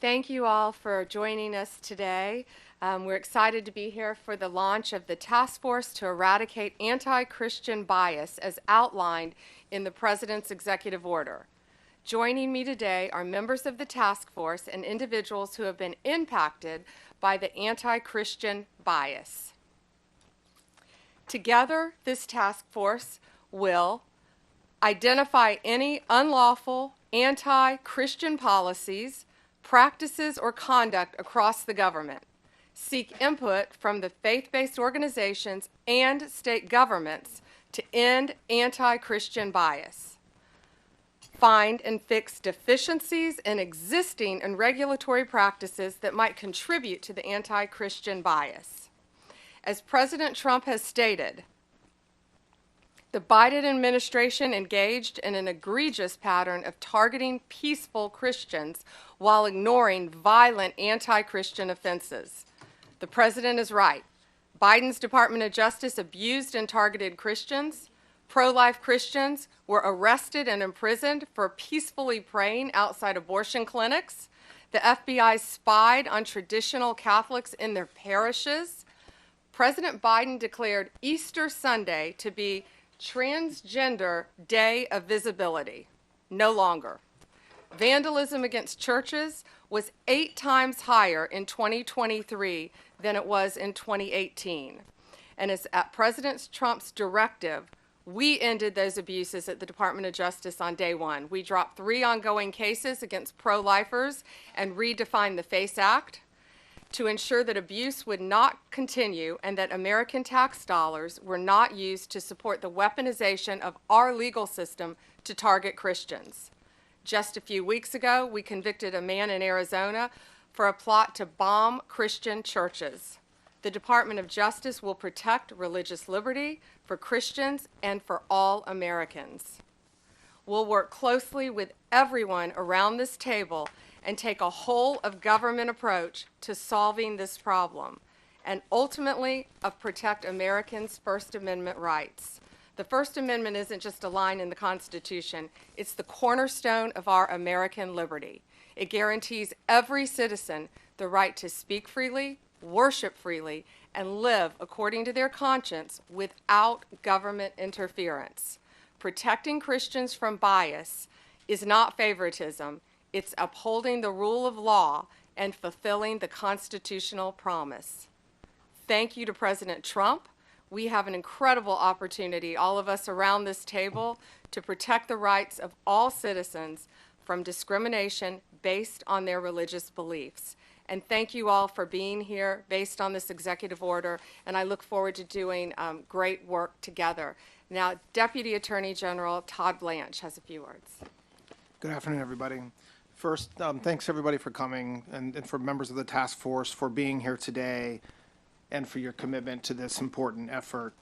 Thank you all for joining us today. We're excited to be here for the launch of the Task Force to Eradicate Anti-Christian Bias as outlined in the President's Executive Order. Joining me today are members of the task force and individuals who have been impacted by the anti-Christian bias. Together, this task force will identify any unlawful anti-Christian policies, practices, or conduct across the government, seek input from the faith-based organizations and state governments to end anti-Christian bias, find and fix deficiencies in existing and regulatory practices that might contribute to the anti-Christian bias. As President Trump has stated, the Biden administration engaged in an egregious pattern of targeting peaceful Christians while ignoring violent anti-Christian offenses. The president is right. Biden's Department of Justice abused and targeted Christians. Pro-life Christians were arrested and imprisoned for peacefully praying outside abortion clinics. The FBI spied on traditional Catholics in their parishes. President Biden declared Easter Sunday to be Transgender Day of Visibility. No longer. Vandalism against churches was 8 times higher in 2023 than it was in 2018. And it's at President Trump's directive, we ended those abuses at the Department of Justice on day one. We dropped 3 ongoing cases against pro-lifers and redefined the FACE Act to ensure that abuse would not continue and that American tax dollars were not used to support the weaponization of our legal system to target Christians. Just a few weeks ago, we convicted a man in Arizona for a plot to bomb Christian churches. The Department of Justice will protect religious liberty for Christians and for all Americans. We'll work closely with everyone around this table and take a whole-of-government approach to solving this problem, and ultimately protect Americans' First Amendment rights. The First Amendment isn't just a line in the Constitution, it's the cornerstone of our American liberty. It guarantees every citizen the right to speak freely, worship freely, and live according to their conscience without government interference. Protecting Christians from bias is not favoritism. It's upholding the rule of law and fulfilling the constitutional promise. Thank you to President Trump. We have an incredible opportunity, all of us around this table, to protect the rights of all citizens from discrimination based on their religious beliefs. And thank you all for being here based on this executive order, and I look forward to doing great work together. Now, Deputy Attorney General Todd Blanche has a few words. Good afternoon, everybody. First, thanks everybody for coming and for members of the task force for being here today and for your commitment to this important effort.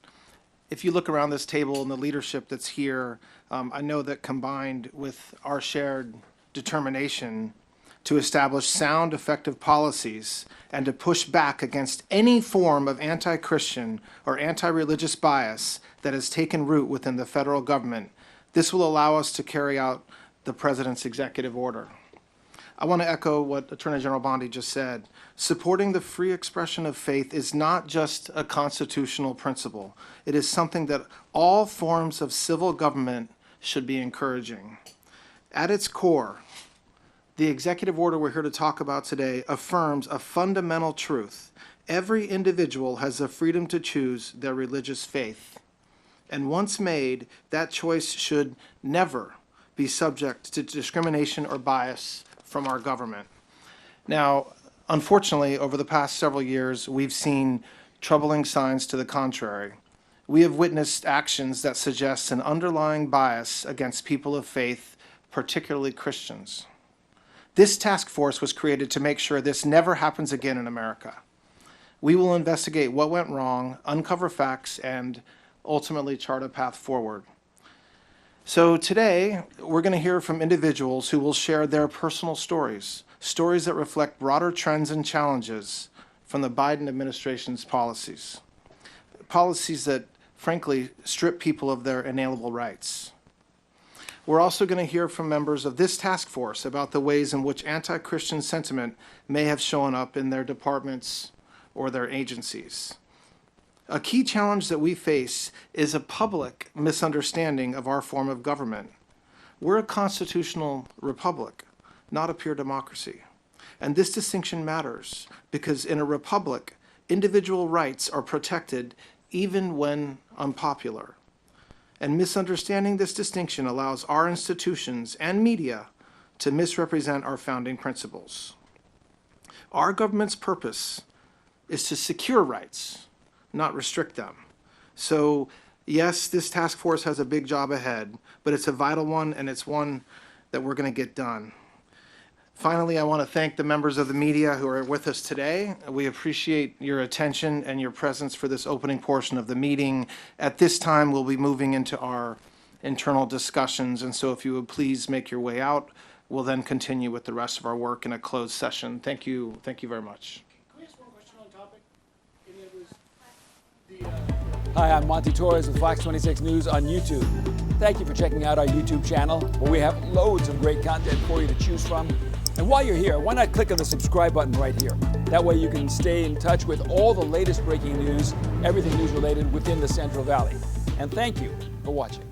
If you look around this table and the leadership that's here, I know that combined with our shared determination to establish sound, effective policies and to push back against any form of anti-Christian or anti-religious bias that has taken root within the federal government, this will allow us to carry out the President's executive order. I want to echo what Attorney General Bondi just said. Supporting the free expression of faith is not just a constitutional principle. It is something that all forms of civil government should be encouraging. At its core, the executive order we're here to talk about today affirms a fundamental truth. Every individual has the freedom to choose their religious faith. And once made, that choice should never be subject to discrimination or bias from our government. Now, unfortunately, over the past several years, we've seen troubling signs to the contrary. We have witnessed actions that suggest an underlying bias against people of faith, particularly Christians. This task force was created to make sure this never happens again in America. We will investigate what went wrong, uncover facts, and ultimately chart a path forward. So today, we're going to hear from individuals who will share their personal stories, stories that reflect broader trends and challenges from the Biden administration's policies. Policies that, frankly, strip people of their inalienable rights. We're also going to hear from members of this task force about the ways in which anti-Christian sentiment may have shown up in their departments or their agencies. A key challenge that we face is a public misunderstanding of our form of government. We're a constitutional republic, not a pure democracy. And this distinction matters because in a republic, individual rights are protected even when unpopular. And misunderstanding this distinction allows our institutions and media to misrepresent our founding principles. Our government's purpose is to secure rights, not restrict them. So yes, this task force has a big job ahead, but it's a vital one, and it's one that we're going to get done. Finally, I want to thank the members of the media who are with us today. We appreciate your attention and your presence for this opening portion of the meeting. At this time, we'll be moving into our internal discussions, and so if you would please make your way out, we'll then continue with the rest of our work in a closed session. Thank you very much. Can we ask one question on topic? Hi, I'm Monty Torres with Fox 26 News on YouTube. Thank you for checking out our YouTube channel, where we have loads of great content for you to choose from. And while you're here, why not click on the subscribe button right here? That way you can stay in touch with all the latest breaking news, everything news related within the Central Valley. And thank you for watching.